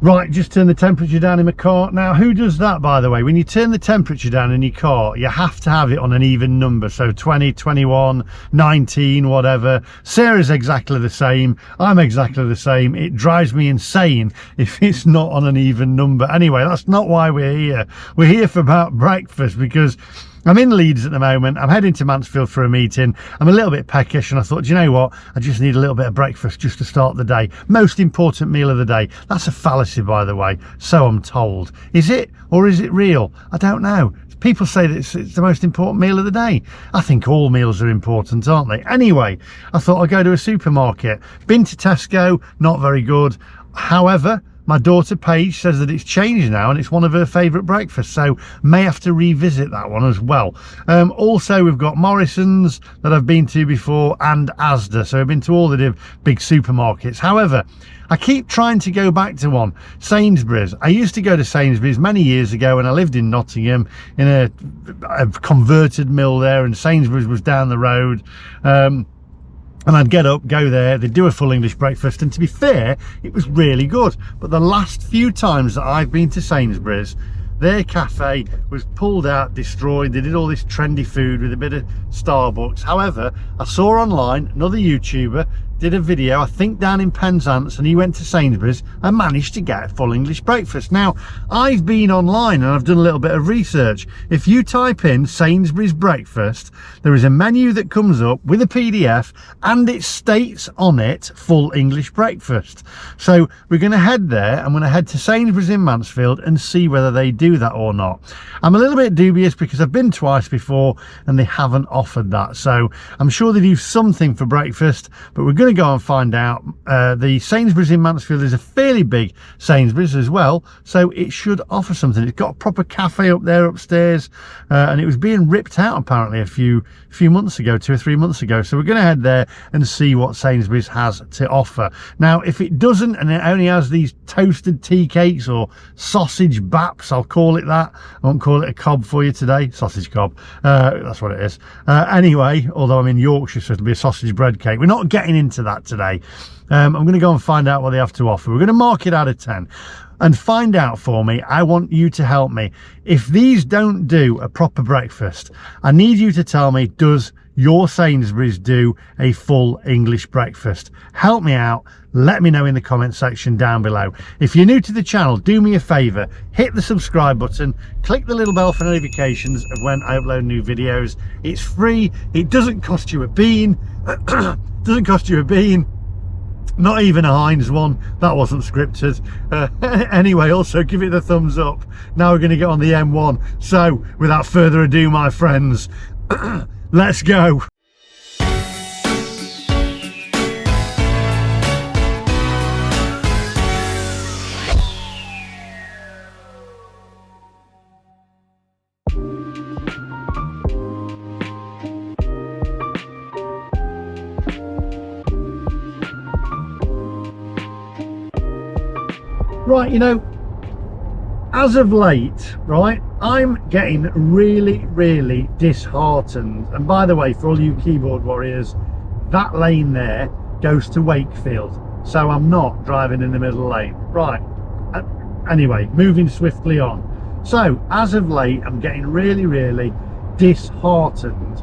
Right, just turn the temperature down in my car. Now, who does that, by the way? When you turn the temperature down in your car, you have to have it on an even number. So 20, 21, 19, whatever. Sarah's exactly the same. I'm exactly the same. It drives me insane if it's not on an even number. Anyway, that's not why we're here. We're here for about breakfast because I'm in Leeds at the moment. I'm heading to Mansfield for a meeting. I'm a little bit peckish and I thought, do you know what? I just need a little bit of breakfast just to start the day. Most important meal of the day. That's a fallacy, by the way. So I'm told. Is it, or is it real? I don't know. People say that it's the most important meal of the day. I think all meals are important, aren't they? Anyway, I thought I'd go to a supermarket. Been to Tesco, not very good. However, my daughter Paige says that it's changed now and it's one of her favourite breakfasts, so may have to revisit that one as well. Also, we've got Morrisons that I've been to before and Asda, so I've been to all the big supermarkets. However, I keep trying to go back to one, Sainsbury's. I used to go to Sainsbury's many years ago when I lived in Nottingham in a converted mill there, and Sainsbury's was down the road. And I'd get up, go there, they'd do a full English breakfast, and to be fair, it was really good. But the last few times that I've been to Sainsbury's, their cafe was pulled out, destroyed. They did all this trendy food with a bit of Starbucks. However, I saw online another YouTuber did a video, I think down in Penzance, and he went to Sainsbury's and managed to get a full English breakfast. Now, I've been online and I've done a little bit of research. If you type in Sainsbury's breakfast, there is a menu that comes up with a PDF and it states on it full English breakfast. So we're going to head there. I'm going to head to Sainsbury's in Mansfield and see whether they do that or not. I'm a little bit dubious because I've been twice before and they haven't offered that. So I'm sure they do something for breakfast, but we're going to go and find out. The Sainsbury's in Mansfield is a fairly big Sainsbury's as well, so it should offer something. It's got a proper cafe up there upstairs, and it was being ripped out apparently a few months ago, 2 or 3 months ago. So we're going to head there and see what Sainsbury's has to offer. Now, if it doesn't and it only has these toasted tea cakes or sausage baps, I'll call it that. I won't call it a cob for you today. Sausage cob, that's what it is. Anyway, although I'm in Yorkshire, so it'll be a sausage bread cake. We're not getting into that today. I'm going to go and find out what they have to offer. We're going to mark it out of 10 and find out for me. I want you to help me. If these don't do a proper breakfast, I need you to tell me, does your Sainsbury's do a full English breakfast? Help me out. Let me know in the comment section down below. If you're new to the channel, do me a favour, hit the subscribe button, click the little bell for notifications of when I upload new videos. It's free, it doesn't cost you a bean. Doesn't cost you a bean, not even a Heinz one. That wasn't scripted. Anyway, also give it the thumbs up. Now we're going to get on the M1. So without further ado, my friends, let's go. Right, you know, as of late, right, I'm getting really disheartened. And by the way, for all you keyboard warriors, that lane there goes to Wakefield, so I'm not driving in the middle lane. Right, anyway, moving swiftly on. So as of late, I'm getting really disheartened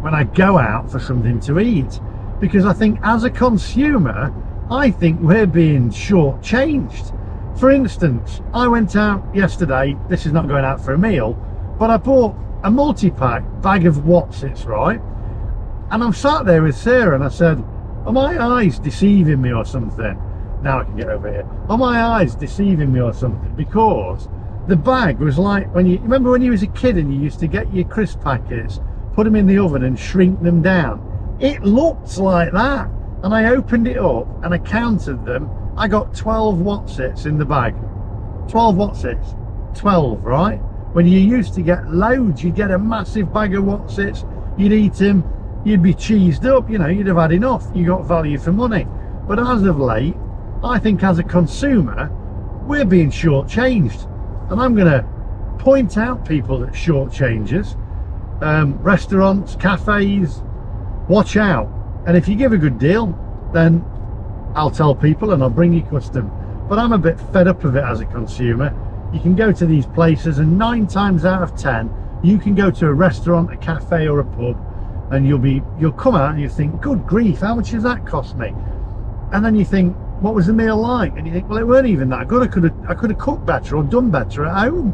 when I go out for something to eat, because I think as a consumer, I think we're being shortchanged. For instance, I went out yesterday, this is not going out for a meal, but I bought a multi-pack bag of Watsits, right? And I'm sat there with Sarah and I said, are my eyes deceiving me or something? Now I can get over here. Are my eyes deceiving me or something? Because the bag was like, when you remember when you was a kid and you used to get your crisp packets, put them in the oven and shrink them down. It looked like that. And I opened it up and I counted them. I got 12 Watsits in the bag. 12 Watsits. 12, right? When you used to get loads, you'd get a massive bag of Watsits, you'd eat them, you'd be cheesed up, you know, you'd have had enough. You got value for money. But as of late, I think as a consumer, we're being shortchanged. And I'm going to point out people that shortchangers, restaurants, cafes, watch out. And if you give a good deal, then I'll tell people and I'll bring you custom. but I'm a bit fed up of it as a consumer. You can go to these places and 9 times out of 10 you can go to a restaurant, a cafe or a pub, and you'll come out and you think, good grief, how much does that cost me? And then you think, what was the meal like? And you think, well, it weren't even that good. I could have cooked better or done better at home.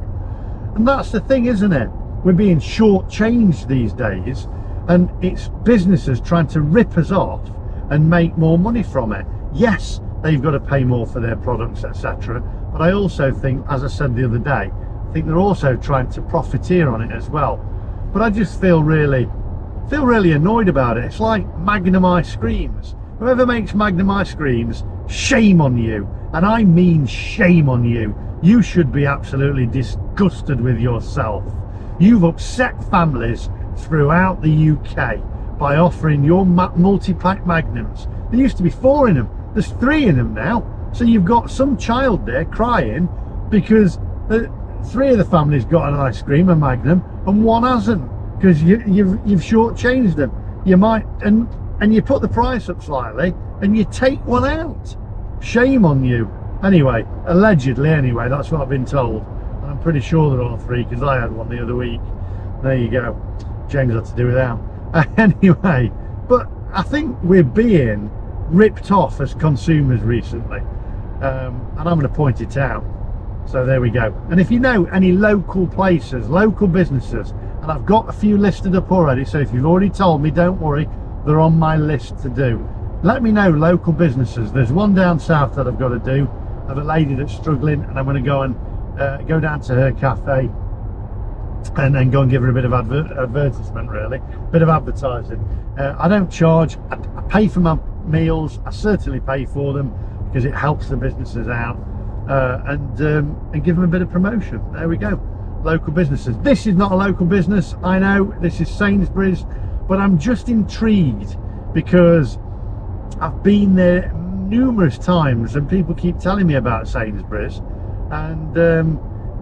And that's the thing, isn't it? We're being shortchanged these days, and it's businesses trying to rip us off and make more money from it. Yes, they've got to pay more for their products, etc. But I also think, as I said the other day, I think they're also trying to profiteer on it as well. But I just feel really annoyed about it. It's like Magnum ice creams. Whoever makes Magnum ice creams, shame on you. And I mean shame on you. You should be absolutely disgusted with yourself. You've upset families throughout the UK by offering your multi-pack Magnums. There used to be 4 in them. There's 3 in them now. So you've got some child there crying because 3 of the families got an ice cream, a Magnum, and 1 hasn't, because you've shortchanged them. You might, and you put the price up slightly and you take 1 out. Shame on you. Anyway, allegedly anyway, that's what I've been told, and I'm pretty sure they're all 3 because I had 1 the other week. There you go. James had to do without. Anyway, but I think we're being ripped off as consumers recently, and I'm going to point it out. So there we go. And if you know any local places, local businesses, and I've got a few listed up already, so if you've already told me, don't worry, they're on my list to do. Let me know local businesses. There's one down south that I've got to do, of a lady that's struggling, and I'm going to go and go down to her cafe and then go and give her a bit of advertisement, really, a bit of advertising. I don't charge. I pay for my meals. I certainly pay for them because it helps the businesses out, and give them a bit of promotion. There we go. Local businesses. This is not a local business, I know. This is Sainsbury's, but I'm just intrigued because I've been there numerous times and people keep telling me about Sainsbury's, and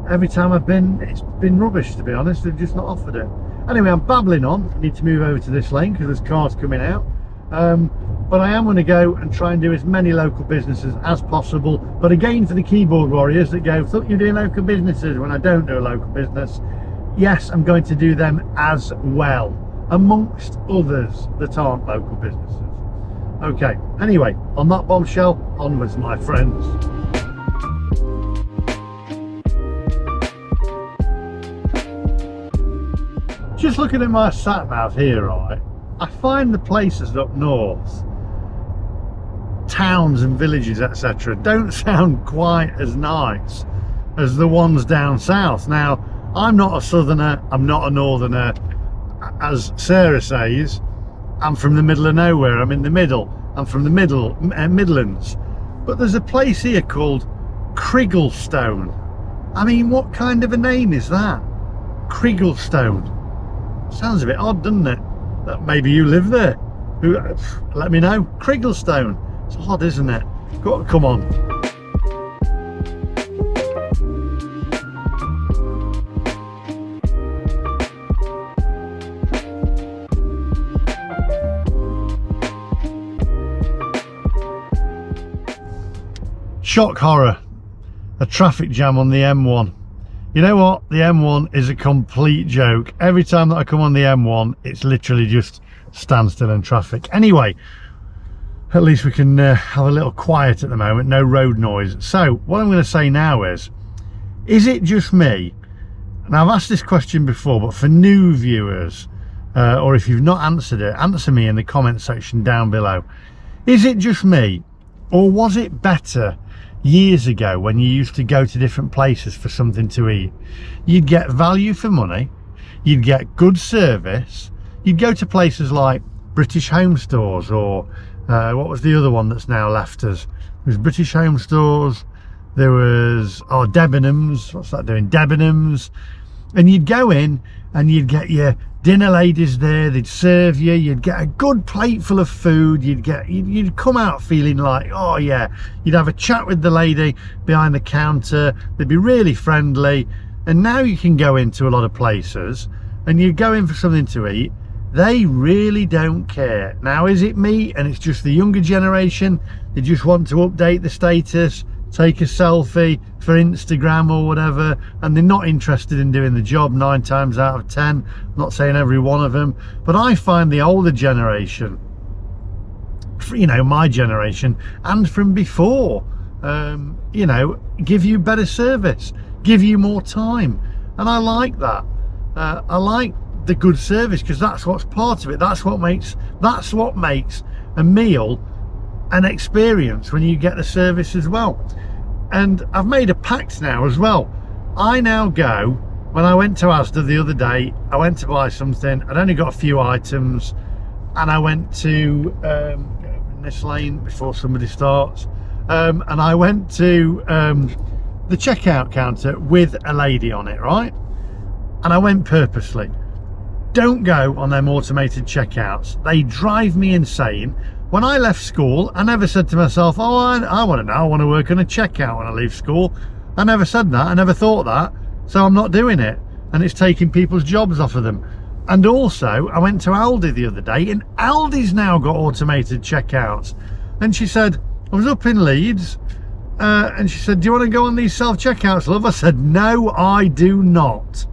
every time I've been, it's been rubbish, to be honest. They've just not offered it. Anyway, I'm babbling on. I need to move over to this lane because there's cars coming out, but I am going to go and try and do as many local businesses as possible. But again, for the keyboard warriors that go, thought you're doing local businesses when I don't do a local business, yes, I'm going to do them as well, amongst others that aren't local businesses. Okay, anyway, on that bombshell, onwards, my friends. Just looking at my sat nav here, right, I find the places up north, towns and villages, etc., don't sound quite as nice as the ones down south. Now, I'm not a southerner, I'm not a northerner. As Sarah says, I'm from the middle of nowhere. I'm in the middle. I'm from the Midlands. But there's a place here called Crigglestone. I mean, what kind of a name is that? Crigglestone. Sounds a bit odd, doesn't it? That maybe you live there. Let me know. Crigglestone. It's odd, isn't it? Come on. Shock horror, a traffic jam on the M1. You know what, the M1 is a complete joke. Every time that I come on the M1, it's literally just standstill and traffic. Anyway, at least we can have a little quiet at the moment, no road noise. So what I'm going to say now is it just me? And I've asked this question before, but for new viewers, or if you've not answered it, answer me in the comment section down below. Is it just me, or was it better years ago when you used to go to different places for something to eat? You'd get value for money, you'd get good service, you'd go to places like British Home Stores, or what was the other one that's now left us? There was British Home Stores, there was Debenhams. What's that doing? Debenhams. And you'd go in and you'd get your dinner ladies there, they'd serve you, you'd get a good plate full of food, you'd come out feeling like, oh yeah, you'd have a chat with the lady behind the counter, they'd be really friendly. And now you can go into a lot of places and you go in for something to eat, they really don't care. Now, is it me and it's just the younger generation, they just want to update the status, take a selfie for Instagram or whatever, and they're not interested in doing the job 9 times out of 10. I'm not saying every one of them, but I find the older generation, you know, my generation and from before, you know, give you better service, give you more time, and I like that. I like the good service, because that's what's part of it. That's what makes a meal an experience, when you get the service as well. And I've made a pact now as well. I now go, when I went to Asda the other day, I went to buy something, I'd only got a few items, and I went to in this lane before somebody starts, and I went to the checkout counter with a lady on it, right? And I went purposely. Don't go on them automated checkouts, they drive me insane. When I left school, I never said to myself, oh, I want to know, I want to work on a checkout when I leave school. I never said that, I never thought that, so I'm not doing it, and it's taking people's jobs off of them. And also, I went to Aldi the other day, and Aldi's now got automated checkouts. And she said, I was up in Leeds, and she said, do you want to go on these self-checkouts, love? I said, no, I do not.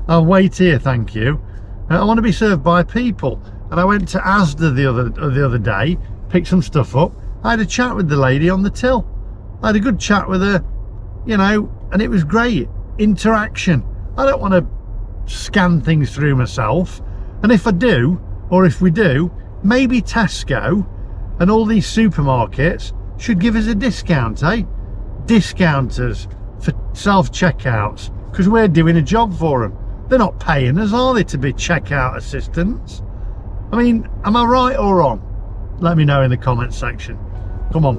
I'll wait here, thank you. I want to be served by people. And I went to Asda the other day, picked some stuff up. I had a chat with the lady on the till. I had a good chat with her, you know, and it was great. Interaction. I don't want to scan things through myself. And if I do, or if we do, maybe Tesco and all these supermarkets should give us a discount, eh? Discounters for self-checkouts, because we're doing a job for them. They're not paying us, are they, to be checkout assistants? I mean, am I right or wrong? Let me know in the comments section. Come on.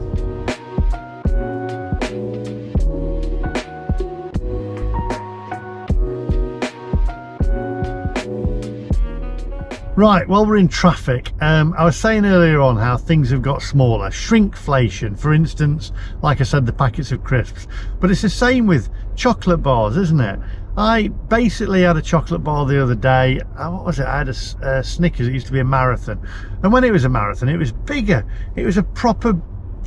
Right, well, we're in traffic. I was saying earlier on how things have got smaller. Shrinkflation, for instance, like I said, the packets of crisps. But it's the same with chocolate bars, isn't it? I basically had a chocolate bar the other day. What was it? I had a Snickers. It used to be a marathon. And when it was a marathon, it was bigger. It was a proper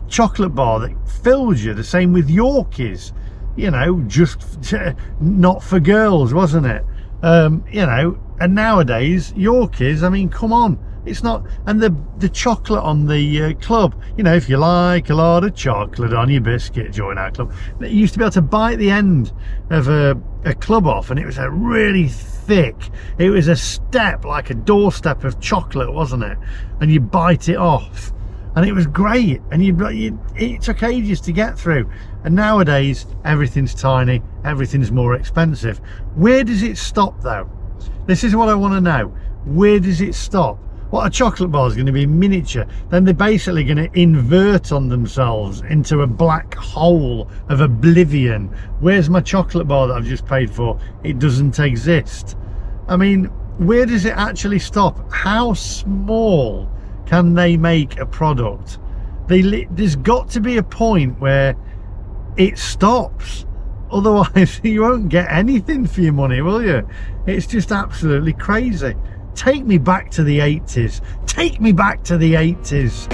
chocolate bar that filled you. The same with Yorkies. You know, just not for girls, wasn't it? You know, and nowadays Yorkies, I mean, come on, it's not. And the chocolate on the club, you know, if you like a lot of chocolate on your biscuit, join our club. You used to be able to bite the end of a club off, and it was a really thick, it was a step, like a doorstep of chocolate, wasn't it? And you bite it off, and it was great, and it took ages to get through. And nowadays everything's tiny, everything's more expensive. Where does it stop though? This is what I want to know. Where does it stop? What, a chocolate bar is going to be miniature, then they're basically going to invert on themselves into a black hole of oblivion. Where's my chocolate bar that I've just paid for? It doesn't exist. I mean, where does it actually stop? How small can they make a product? There's got to be a point where it stops. Otherwise you won't get anything for your money, will you? It's just absolutely crazy. Take me back to the 80s. Take me back to the 80s.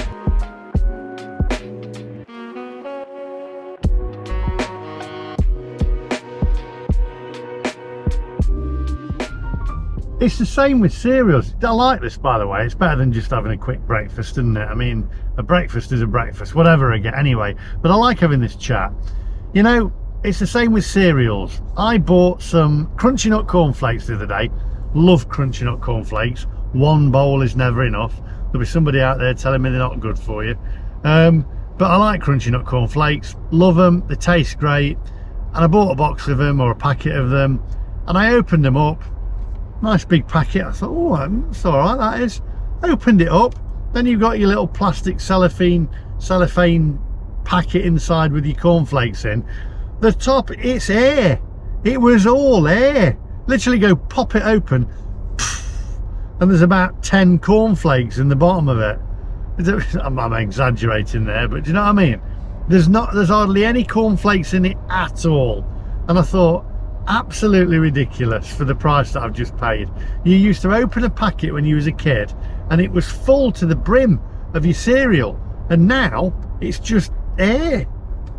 It's the same with cereals. I like this, by the way. It's better than just having a quick breakfast, isn't it? I mean, a breakfast is a breakfast, whatever I get anyway. But I like having this chat. You know, it's the same with cereals. I bought some Crunchy Nut cornflakes the other day. Love Crunchy Nut cornflakes. One bowl is never enough. There'll be somebody out there telling me they're not good for you. But I like Crunchy Nut cornflakes. Love them. They taste great. And I bought a box of them, or a packet of them. And I opened them up. Nice big packet. I thought, oh, that's all right, that is. Opened it up. Then you've got your little plastic cellophane packet inside with your cornflakes in. The top, it's air. It was all air. Literally go pop it open, and there's about 10 cornflakes in the bottom of it. I'm exaggerating there, but do you know what I mean? There's hardly any cornflakes in it at all. And I thought, absolutely ridiculous for the price that I've just paid. You used to open a packet when you was a kid and it was full to the brim of your cereal, and now it's just air.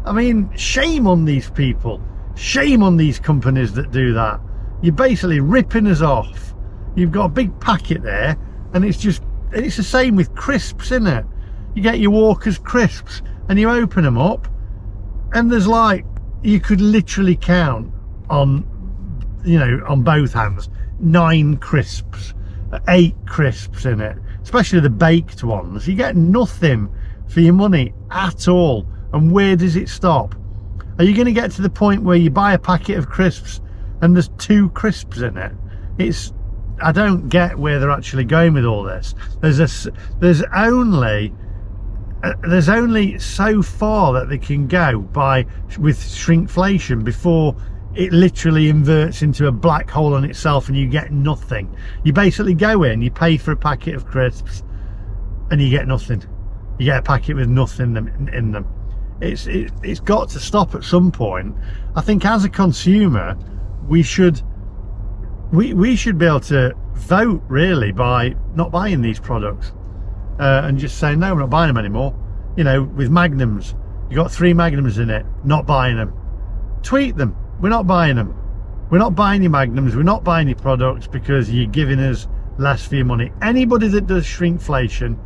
I mean, shame on these people, shame on these companies that do that. You're basically ripping us off. You've got a big packet there, and it's the same with crisps, isn't it? You get your Walker's crisps and you open them up, and there's like, you could literally count on, you know, on both hands, 9 crisps, 8 crisps in it, especially the baked ones. You get nothing for your money at all. And where does it stop? Are you going to get to the point where you buy a packet of crisps and there's 2 crisps in it? I don't get where they're actually going with all this. There's only so far that they can go with shrinkflation before it literally inverts into a black hole on itself and you get nothing. You basically go in, you pay for a packet of crisps and you get nothing. You get a packet with nothing in them. It's got to stop at some point. I think as a consumer, we should be able to vote really by not buying these products and just saying, no, we're not buying them anymore. You know, with Magnums, you got 3 Magnums in it, not buying them. Tweet them, we're not buying them. We're not buying your Magnums, we're not buying your products because you're giving us less for your money. Anybody that does shrinkflation,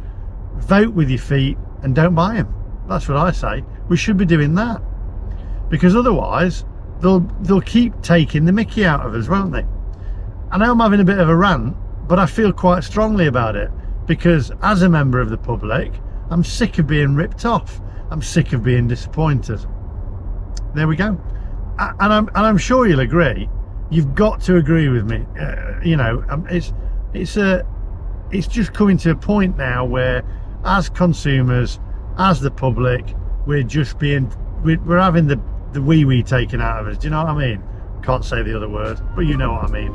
vote with your feet and don't buy them. That's what I say. We should be doing that, because otherwise they'll keep taking the mickey out of us, won't they? I know I'm having a bit of a rant, but I feel quite strongly about it, because as a member of the public, I'm sick of being ripped off. I'm sick of being disappointed. There we go. And I'm sure you'll agree. You've got to agree with me. You know, it's just coming to a point now where, as consumers, as the public, we're having the wee taken out of us. Do you know what I mean? Can't say the other word, but you know what I mean.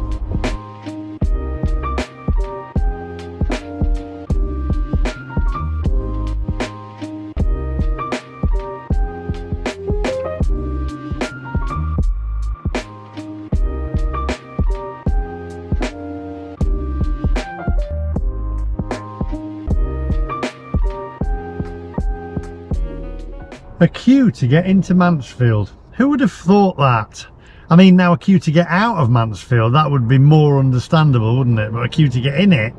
A queue to get into Mansfield. Who would have thought that? I mean, now a queue to get out of Mansfield, that would be more understandable, wouldn't it? But a queue to get in it.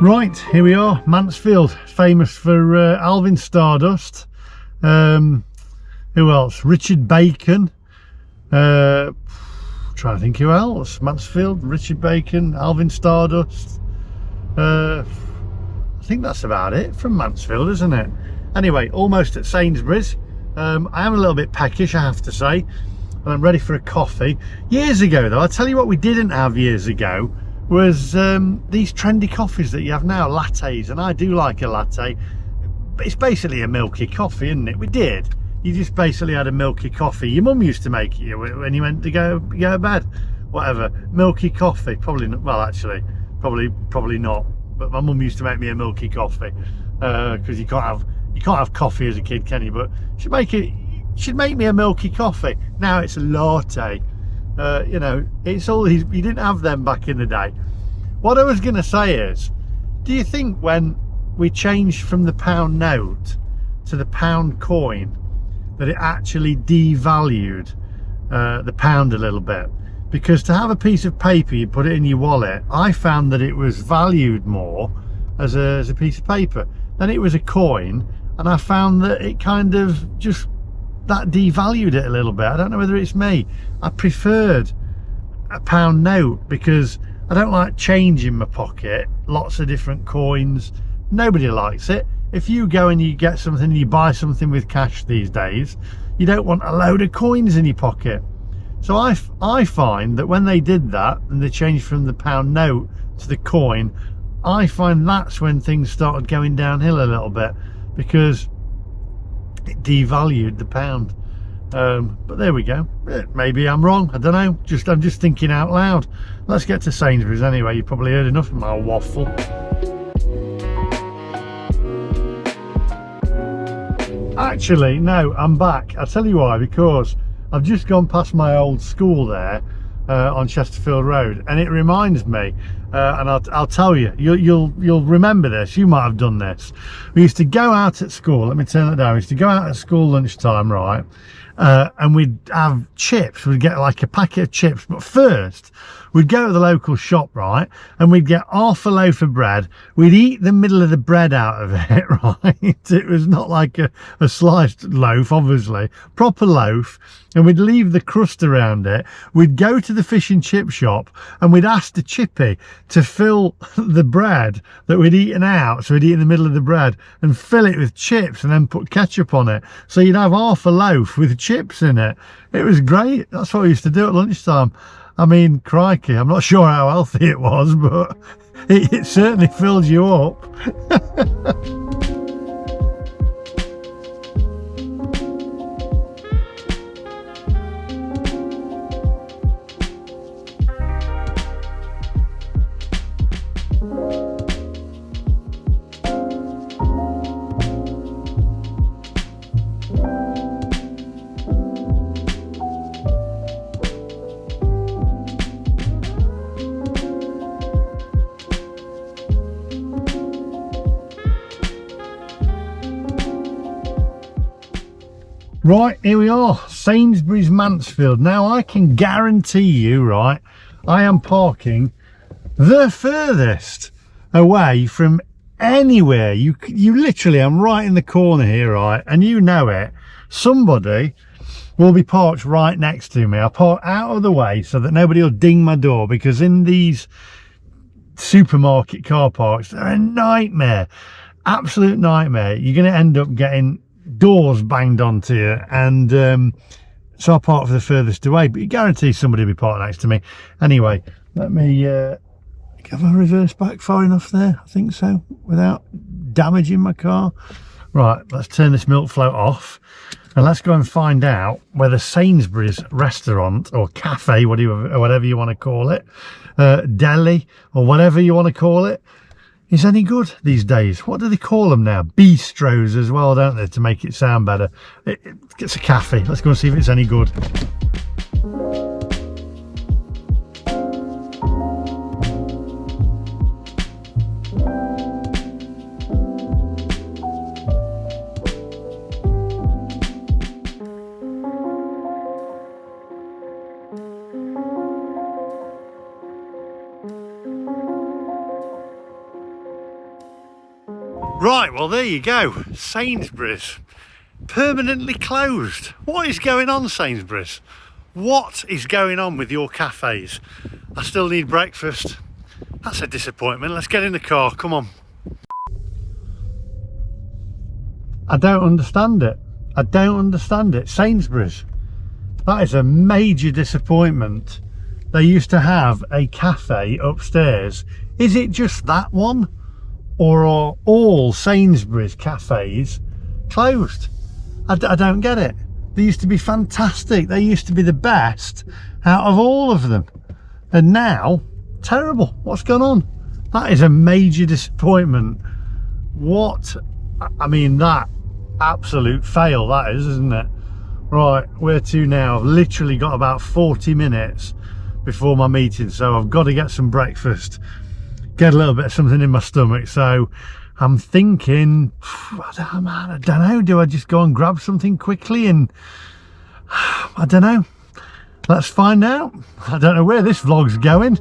Right, here we are, Mansfield, famous for Alvin Stardust. Who else? Richard Bacon. Trying to think who else. Mansfield, Richard Bacon, Alvin Stardust. I think that's about it from Mansfield, isn't it? Anyway, almost at Sainsbury's. I am a little bit peckish, I have to say, and I'm ready for a coffee. Years ago, though, I'll tell you what we didn't have years ago was these trendy coffees that you have now, lattes, and I do like a latte. But it's basically a milky coffee, isn't it? We did. You just basically had a milky coffee. Your mum used to make it when you went to go to bed, whatever. Milky coffee, probably not. Well, actually, probably not. But my mum used to make me a milky coffee because you can't have coffee as a kid, can you? But she'd make me a milky coffee. Now it's a latte. You know, it's all these. You didn't have them back in the day. What I was going to say is, do you think when we changed from the pound note to the pound coin that it actually devalued the pound a little bit? Because to have a piece of paper, you put it in your wallet, I found that it was valued more as a piece of paper than it was a coin, and I found that it kind of just that devalued it a little bit. I don't know whether it's me. I preferred a pound note because I don't like change in my pocket, lots of different coins. Nobody likes it. If you go and you get something and you buy something with cash these days, you don't want a load of coins in your pocket. So I find that when they did that and they changed from the pound note to the coin, I find that's when things started going downhill a little bit, because it devalued the pound. But there we go. Maybe I'm wrong, I don't know, I'm just thinking out loud. Let's get to Sainsbury's anyway. You've probably heard enough of my waffle. Actually, no, I'm back. I'll tell you why, because I've just gone past my old school there on Chesterfield Road, and it reminds me, and I'll tell you, you'll remember this. You might have done this. We used to go out at school. Let me turn that down. We used to go out at school lunchtime, right? And we'd have chips. We'd get like a packet of chips, but first we'd go to the local shop, right, and we'd get half a loaf of bread. We'd eat the middle of the bread out of it, right? It was not like a sliced loaf, obviously, proper loaf, and we'd leave the crust around it. We'd go to the fish and chip shop and we'd ask the chippy to fill the bread that we'd eaten out, so we'd eat in the middle of the bread, and fill it with chips and then put ketchup on it, so you'd have half a loaf with chips in it. It was great. That's what we used to do at lunchtime. I mean, crikey, I'm not sure how healthy it was, but it certainly filled you up. Right, here we are, Sainsbury's Mansfield. Now I can guarantee you, right, I am parking the furthest away from anywhere. You literally, I'm right in the corner here, right, and you know it. Somebody will be parked right next to me. I park out of the way so that nobody will ding my door, because in these supermarket car parks, they're a nightmare, absolute nightmare. You're going to end up getting doors banged onto you, and so I park for the furthest away, but you guarantee somebody will be parked next to me. Anyway, let me have I reversed back far enough there? I think so, without damaging my car. Right, let's turn this milk float off and let's go and find out whether Sainsbury's restaurant or cafe, whatever you want to call it, deli or whatever you want to call it, is any good these days. What do they call them now? Bistros as well, don't they, to make it sound better. It's a cafe. Let's go and see if it's any good. Right, well there you go, Sainsbury's permanently closed. What is going on, Sainsbury's? What is going on with your cafes? I still need breakfast. That's a disappointment. Let's get in the car, come on. I don't understand it. I don't understand it. Sainsbury's, that is a major disappointment. They used to have a cafe upstairs. Is it just that one? Or are all Sainsbury's cafes closed? I don't get it. They used to be fantastic. They used to be the best out of all of them. And now, terrible. What's gone on? That is a major disappointment. What? I mean, that absolute fail that is, isn't it? Right, where to now? I've literally got about 40 minutes before my meeting, so I've got to get some breakfast, get a little bit of something in my stomach. So I'm thinking, I don't know, do I just go and grab something quickly? And I don't know, let's find out. I don't know where this vlog's going.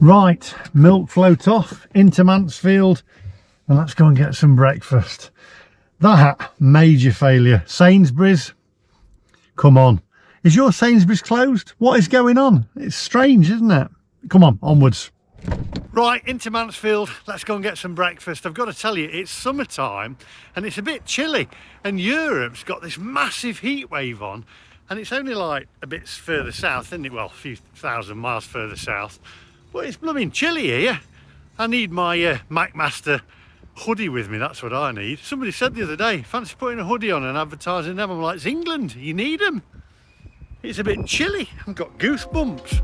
Right, milk float off into Mansfield, and let's go and get some breakfast. That major failure. Sainsbury's, come on. Is your Sainsbury's closed? What is going on? It's strange, isn't it? Come on, onwards. Right, into Mansfield, let's go and get some breakfast. I've got to tell you, it's summertime and it's a bit chilly, and Europe's got this massive heat wave on, and it's only like a bit further south, isn't it? Well, a few thousand miles further south, but it's blooming chilly here. I need my McMaster hoodie with me, that's what I need. Somebody said the other day, fancy putting a hoodie on and advertising them. I'm like, it's England, you need them. It's a bit chilly, I've got goosebumps.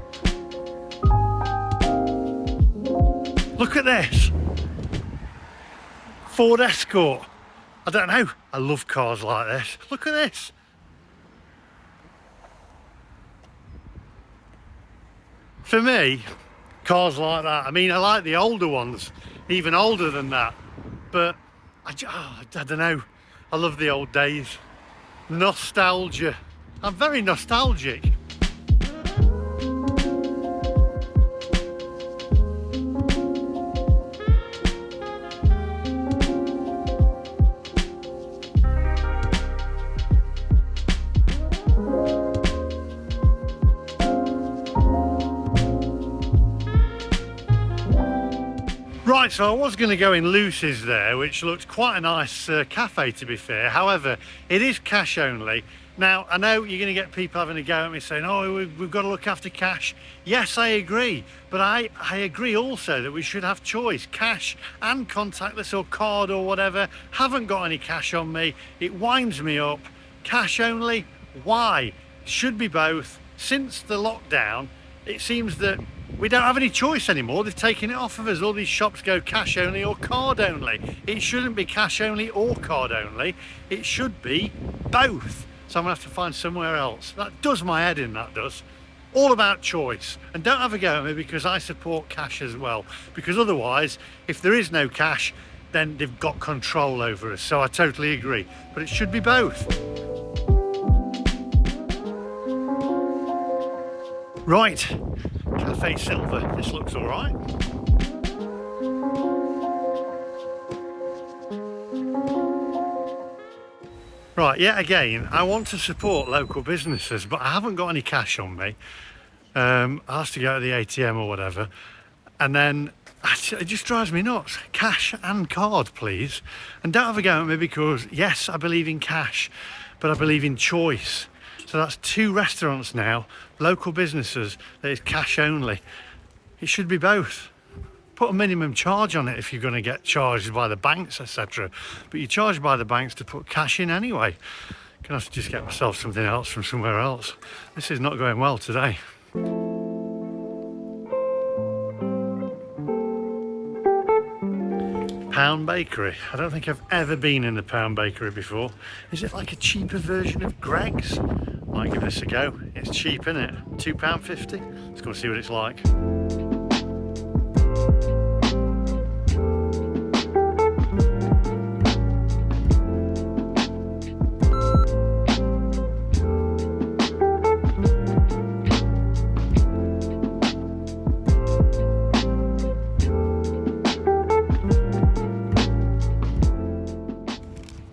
Look at this. Ford Escort. I don't know, I love cars like this. Look at this. For me, cars like that, I mean, I like the older ones, even older than that, but I don't know, I love the old days. Nostalgia. I'm very nostalgic. Right, so I was going to go in Lucy's there, which looked quite a nice cafe to be fair. However, it is cash only. Now, I know you're going to get people having a go at me saying, oh, we've got to look after cash. Yes, I agree. But I agree also that we should have choice. Cash and contactless or card or whatever. Haven't got any cash on me. It winds me up. Cash only? Why? Should be both. Since the lockdown, it seems that we don't have any choice anymore. They've taken it off of us. All these shops go cash only or card only. It shouldn't be cash only or card only. It should be both. So I'm gonna have to find somewhere else. That does my head in, that does. All about choice. And don't have a go at me because I support cash as well. Because otherwise, if there is no cash, then they've got control over us. So I totally agree. But it should be both. Right, Cafe Silver, this looks all right. Right, yet again, I want to support local businesses, but I haven't got any cash on me. I'll have to go to the ATM or whatever. And then it just drives me nuts. Cash and card, please. And don't have a go at me because, yes, I believe in cash, but I believe in choice. So that's 2 restaurants now, local businesses, that is cash only. It should be both. Put a minimum charge on it if you're going to get charged by the banks, etc. But you're charged by the banks to put cash in anyway. Gonna have to just get myself something else from somewhere else. This is not going well today. Pound Bakery. I don't think I've ever been in the Pound Bakery before. Is it like a cheaper version of Greggs? Might give this a go. It's cheap, isn't it? £2.50. Let's go and see what it's like.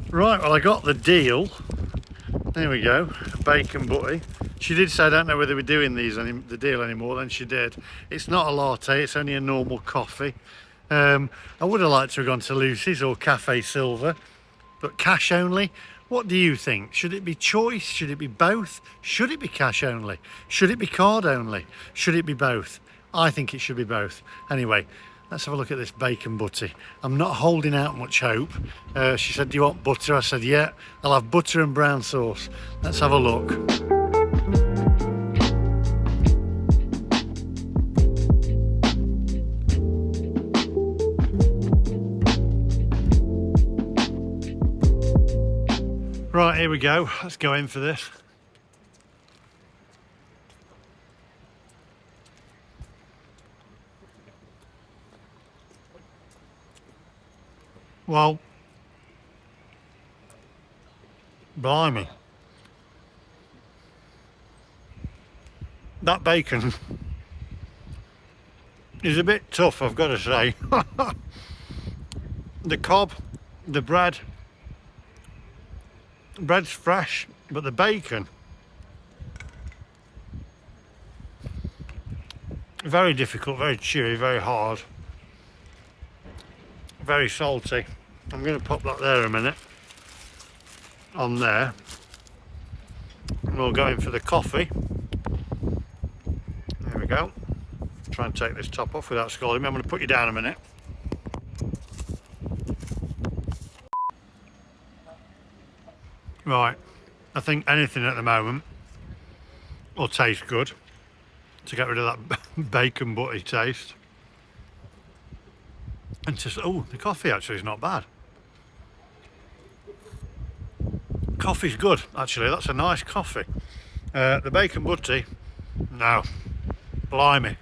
Right, well I got the deal. There we go, bacon butty. She did say I don't know whether we're doing the deal anymore, then she did. It's not a latte, it's only a normal coffee. I would have liked to have gone to Lucy's or Cafe Silver, but cash only. What do you think? Should it be choice? Should it be both? Should it be cash only? Should it be card only? Should it be both? I think it should be both. Anyway, let's have a look at this bacon butty. I'm not holding out much hope. She said, do you want butter? I said, yeah, I'll have butter and brown sauce. Let's have a look. Right, here we go. Let's go in for this. Well, blimey. That bacon is a bit tough, I've got to say. The cob, the bread's fresh, but the bacon, very difficult, very chewy, very hard, very salty. I'm going to pop that there a minute, on there. we'll go in for the coffee. There we go. Try and take this top off without scalding me. I'm going to put you down a minute. Right, I think anything at the moment will taste good to get rid of that bacon butty taste. And just, oh, the coffee actually is not bad. Coffee's good, actually. That's a nice coffee. The bacon butty, no, blimey.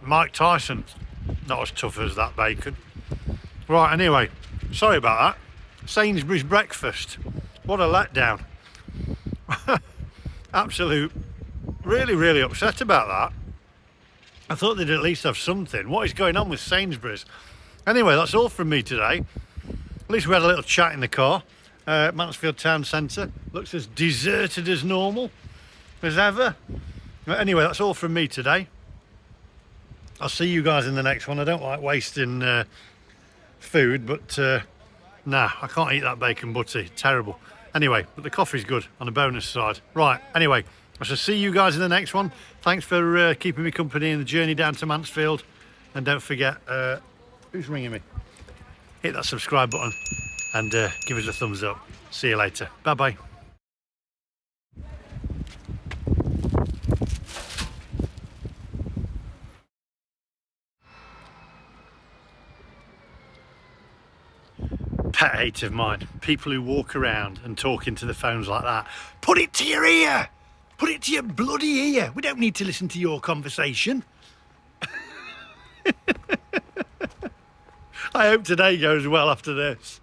Mike Tyson, not as tough as that bacon. Right, anyway, sorry about that. Sainsbury's breakfast. What a letdown. Absolute, really upset about that. I thought they'd at least have something. What is going on with Sainsbury's? Anyway, that's all from me today. At least we had a little chat in the car. Mansfield town centre looks as deserted as normal as ever. But anyway, that's all from me today. I'll see you guys in the next one. I don't like wasting food, but nah, I can't eat that bacon butty. Terrible. Anyway, but the coffee's good on the bonus side. Right, anyway, I shall see you guys in the next one. Thanks for keeping me company in the journey down to Mansfield. And don't forget, who's ringing me? Hit that subscribe button and give us a thumbs up. See you later. Bye-bye. Pet hate of mine, people who walk around and talk into the phones like that. Put it to your ear! Put it to your bloody ear! We don't need to listen to your conversation. I hope today goes well after this.